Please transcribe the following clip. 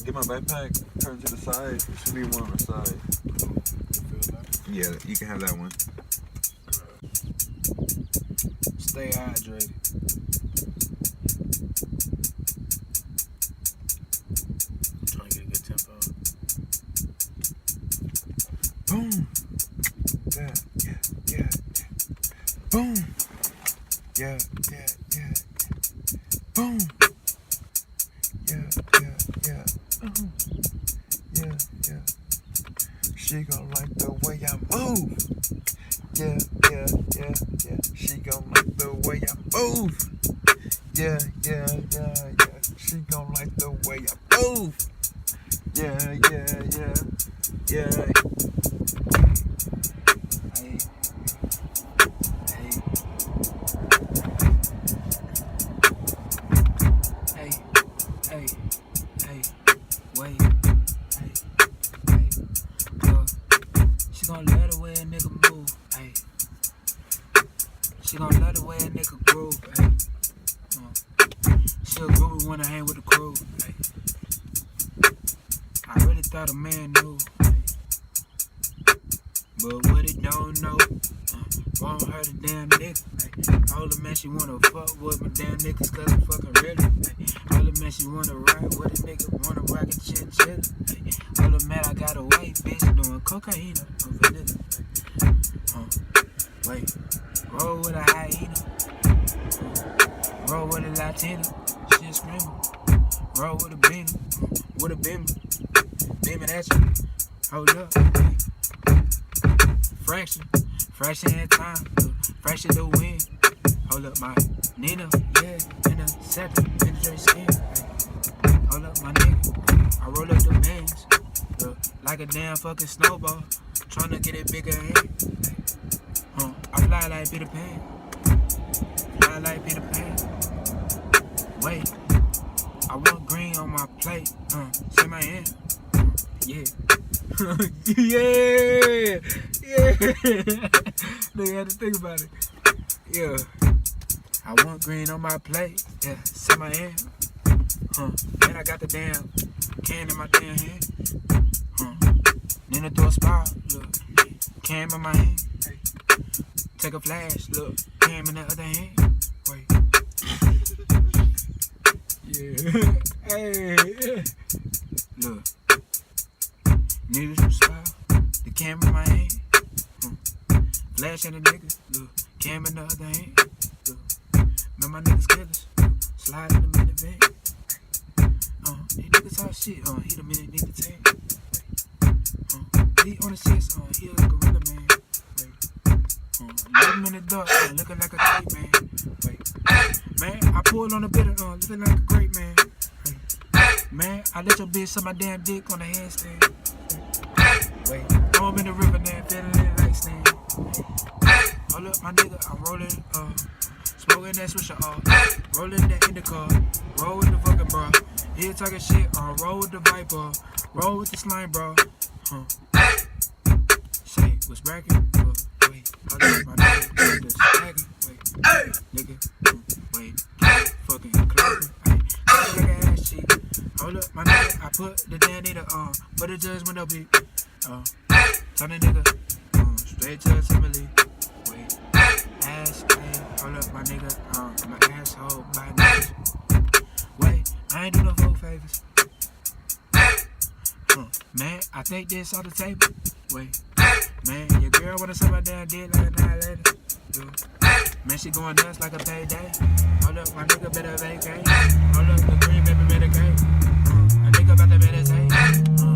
Get my backpack, turn to the side. There should be one on the side. Yeah, you can have that one. Stay hydrated. I'm trying to get a good tempo. Boom. Yeah, yeah, yeah. Boom. Yeah, yeah, yeah. Boom. Yeah, yeah, yeah. Yeah, yeah. She gon' like the way I move. Yeah, yeah, yeah, yeah. She gon' like the way I move. Yeah, yeah, yeah, yeah. She gon' like the way I move. Yeah, yeah, yeah, yeah. Hey, hey, hey, hey, wait, hey, she gon' love the way a nigga move, hey. She gon' love the way a nigga groove, hey. She'll groove when I hang with the crew, hey. I really thought a man knew, hey. But what it don't know, won't hurt a damn nigga, hey. All the man she wanna fuck with my damn niggas cause I'm fucking ready, hey. All the man she wanna ride with a nigga, wanna rock a chinchilla, hey. All the man I got a white bitch doing cocaine on vanilla, hey. Wait, roll with a hyena, roll with a Latina, she a screamer, roll with a beamer, with a beamer, beaming at you, hold up, hey. Fraction in time, fraction the wind. Hold up my Nina, yeah, in a second, penetrate skin. Hey. Hold up my nigga, I roll up the bands, like a damn fucking snowball, tryna get it bigger hand. Hey. I fly like Peter Pan, fly like Peter Pan. Wait, I want green on my plate, say my hand, yeah. Yeah, yeah. They had to think about it. Yeah, I want green on my plate. Yeah, set my hand. Then I got the damn can in my damn hand. Then I throw a spot. Look, cam in my hand. Hey. Take a flash. Look, cam in the other hand. Wait. Yeah. Hey. Look. Niggas from smile, the camera in my hand, flash at a nigga, look, cam in the other hand, look, man, my niggas killers, slide in the minivan, these niggas talk shit, he the minute nigga tank, he on the chest, he a gorilla man, leave him in the dark, looking like a great man, man, I pulled on the bitter, looking like a great man, man, I let your bitch suck my damn dick on the handstand. Wait, I'm in the river now, feeling it like stand. Hold up, my nigga, I'm rolling, smoking that swisher off, rolling that indica, roll with the fucking bro. Here talking shit, roll with the Viper, roll with the slime, bro. Say, what's brackin'? Wait, hold up, my nigga, just stacking. Wait, nigga, wait, fucking clapping. Like an ass cheek. Hold up, my nigga, I put the damn nigga for the judge window beat. Turn the nigga, straight to assembly. Wait, ass, hey, hold up, my nigga, I'm an asshole by niggas. Wait, I ain't do no full favors. Man, I think this on the table. Wait, man, your girl wanna suck my damn dick like a night later. Man, she going nuts like a payday. Hold up, my nigga better vacate. Hold up, the green baby better cake. A nigga about to meditate.